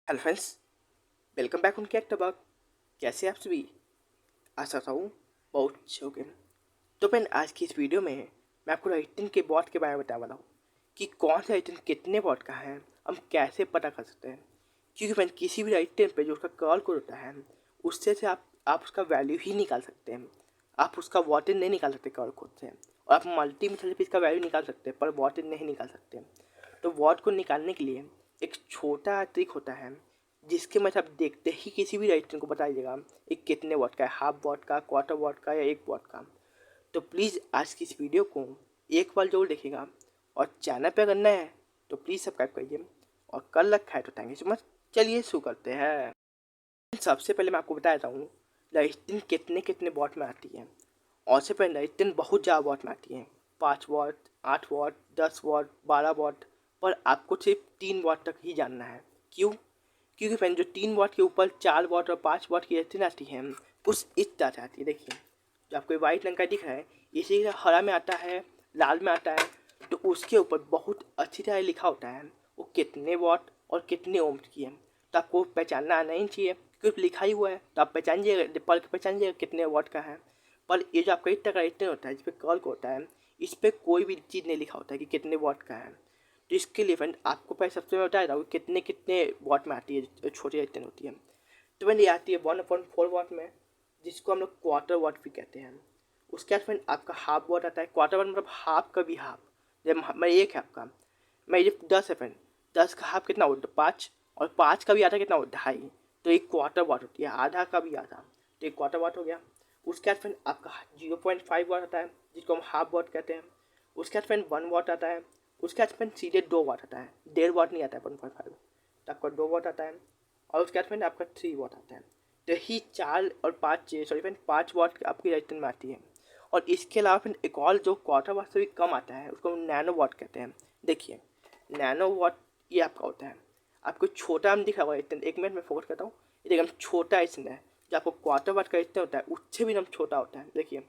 Hello friends, welcome back उनके एक्टबक। कैसे आप सभी? आशा करता हूँ बहुत अच्छे हो गए। तो फ्रेंड, आज की इस वीडियो में मैं आपको राइटिंग के बॉट के बारे में बताने वाला हूँ कि कौन सा राइटिंग कितने बॉट का है, हम कैसे पता कर सकते हैं। क्योंकि फ्रेंड, किसी भी राइटिंग पे जो उसका कर्ल कोड होता है उससे से आप उसका वैल्यू ही निकाल सकते हैं। आप उसका वॉटेन नहीं निकाल सकते कर्ल कोड से, और आप मल्टी मेथड से इसका वैल्यू निकाल सकते हैं पर वॉटेन नहीं निकाल सकते। तो वॉट को निकालने के लिए एक छोटा ट्रिक होता है जिसके मैं आप देखते ही किसी भी राइटर को बता दीजिएगा ये कितने वॉट का है, हाफ वॉट का, क्वार्टर वॉट का या एक वॉट का। तो प्लीज़ आज की इस वीडियो को एक बार जरूर देखिएगा, और चैनल पे अगर नए हैं तो प्लीज़ सब्सक्राइब करिए, और कर रखा है तो थैंक यू सो मच। चलिए शुरू करते हैं। सबसे पहले मैं आपको बता देता हूँ लाइटिंग कितने कितने वॉट में आती है। और से पहले लाइटिंग बहुत ज़्यादा वॉट में आती है, 5 वॉट, 8 वॉट, 10 वॉट, 12 वॉट। पर आपको सिर्फ 3 वॉट तक ही जानना है। क्यों? क्योंकि फ्रेंड, जो 3 वॉट के ऊपर 4 वॉट और 5 वॉट की लाइटिंग आती है कुछ इस तरह से आती है। देखिए, जो आपको वाइट रंग का दिख रहा है इसी हरा में आता है, लाल में आता है। तो उसके ऊपर बहुत अच्छी तरह लिखा होता है वो कितने वॉट और कितने ओम की है। तो आपको पहचानना आना ही चाहिए, क्योंकि लिखा ही हुआ है तो आप पहचान जाइएगा, पढ़ के पहचान जाइएगा कितने वॉट का है। पर ये जो आपका इतना का रेटिंग होता है जिस पे कॉल को होता है, इस पर कोई भी चीज़ नहीं लिखा होता है कि कितने वॉट का है। तो इसके लिए फ्रेंड, आपको पहले सबसे मैं बता रहा हूँ कितने कितने वॉट में आती है, जो छोटी रेटिंग होती है। तो फ्रेंड, ये आती है 1/4 वॉट में, जिसको हम लोग क्वार्टर वॉट भी कहते हैं। उसके बाद फ्रेंड आपका हाफ वॉट आता है। क्वार्टर वॉट मतलब हाफ का भी हाफ। जब मैं एक है आपका, मैं ये 10 है फ्रेंड, 10 का हाफ कितना होता है? 5। और 5 का भी आधा कितना होता है? 2.5। तो एक क्वार्टर वॉट होती है, आधा का भी आधा, तो एक क्वार्टर वॉट हो गया। उसके बाद फ्रेंड आपका 0.5 वॉट आता है, जिसको हम हाफ वॉट कहते हैं। उसके बाद फ्रेंड 1 वॉट आता है। उसके बाद फ्रेंड सीधे 2 वॉट आता है, 1.5 वॉट नहीं आता है 1.5। तो आपका 2 वॉट आता है। और उसके बाद फ्रेंड आपका 3 वॉट आता है। तो ही 4 और 5, सॉरी फ्रेंड 5 वॉट आपकी राइटिंग में आती है। और इसके अलावा फिर एक और जो क्वार्टर वॉट से भी कम आता है उसको हम नैनो वॉट कहते हैं। देखिए, नैनो वॉट ये आपका होता है, आपको छोटा हम दिखा हुआ है इतना। 1 मिनट में फोकस करता हूँ। ये देखिए, हम छोटा इसमें है, जो आपको क्वार्टर वॉट का इतना होता है उससे भी हम छोटा होता है। देखिए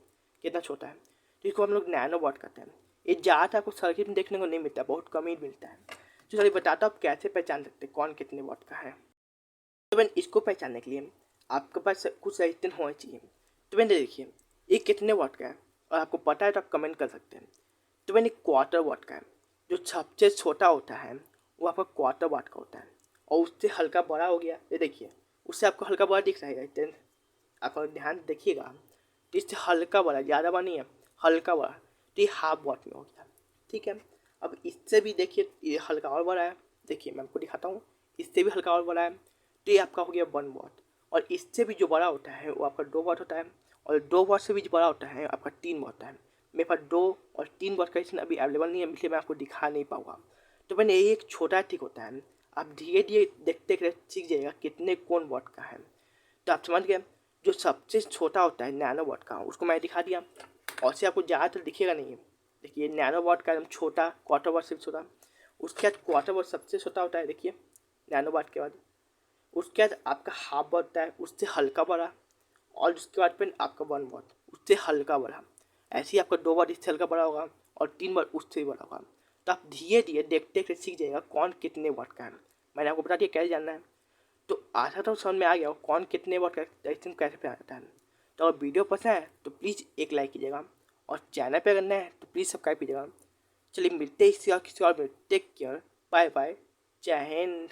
कितना छोटा है, तो इसको हम लोग नैनो वॉट कहते हैं। ये ज़्यादा आपको सर्किट में देखने को नहीं मिलता, बहुत कम ही मिलता है। तो चलिए बताता हूँ आप कैसे पहचान सकते हैं कौन कितने वॉट का है। तो मैंने इसको पहचानने के लिए आपके पास कुछ रजिस्टेंस होना चाहिए। तो मैंने देखिए ये कितने वॉट का है, और आपको पता है तो आप कमेंट कर सकते हैं। तो मैंने क्वार्टर वॉट का है, जो सबसे छोटा होता है वो आपका क्वार्टर वॉट का होता है। और उससे हल्का बड़ा हो गया, ये देखिए उससे आपको हल्का बड़ा दिख रहा है रजिस्टेंस, आप अगर ध्यान देखिएगा तो इससे हल्का बड़ा, ज़्यादा बड़ा नहीं है, हल्का बड़ा। तो ये हाफ वॉट में हो गया, ठीक है। अब इससे भी देखिए ये हल्का और बड़ा है, देखिए मैं आपको दिखाता हूँ, इससे भी हल्का और बड़ा है। तो ये आपका हो गया 1 वॉट। और इससे भी जो बड़ा होता है वो आपका 2 वॉट होता है। और 2 वॉट से भी जो बड़ा होता है आपका 3 वॉट होता है। मेरे पास 2 और 3 वॉट का इसमें अभी अवेलेबल नहीं है, इसलिए मैं आपको दिखा नहीं पाऊँगा। तो मैंने ये एक छोटा ट्रिक होता है, आप धीरे धीरे देखते देखते सीख जाइएगा कितने कौन वॉट का है। तो आप समझ गए। जो सबसे छोटा होता है नैनो वॉट का, उसको मैं दिखा दिया, और से आपको ज़्यादातर दिखेगा नहीं है। देखिए नैनो वॉट का एकदम छोटा, क्वार्टर वॉट से भी छोटा। उसके बाद क्वार्टर वॉट सबसे छोटा होता है, देखिए नैनो वॉट के बाद। उसके बाद आपका हाफ वॉट होता है, उससे हल्का बड़ा। और उसके बाद फिर आपका 1 वॉट, उससे हल्का बड़ा। ऐसे ही आपका 2 वॉट इससे हल्का बड़ा होगा, और 3 वॉट उससे भी बड़ा होगा। तो आप धीरे धीरे देखते देखते सीख जाइएगा कौन कितने वॉट का है। मैंने आपको बता दिया कैसे जानना है। तो आशा तो समझ में आ गया हो कौन कितने वॉट का रजिस्टेंस कैसे पे आता है। तो अगर वीडियो पसंद है तो प्लीज़ एक लाइक कीजिएगा, और चैनल पे अगर नया है तो प्लीज़ सब्सक्राइब कीजिएगा। चलिए मिलते हैं इसी और किसी और में। टेक केयर, बाय बाय, जय हिंद।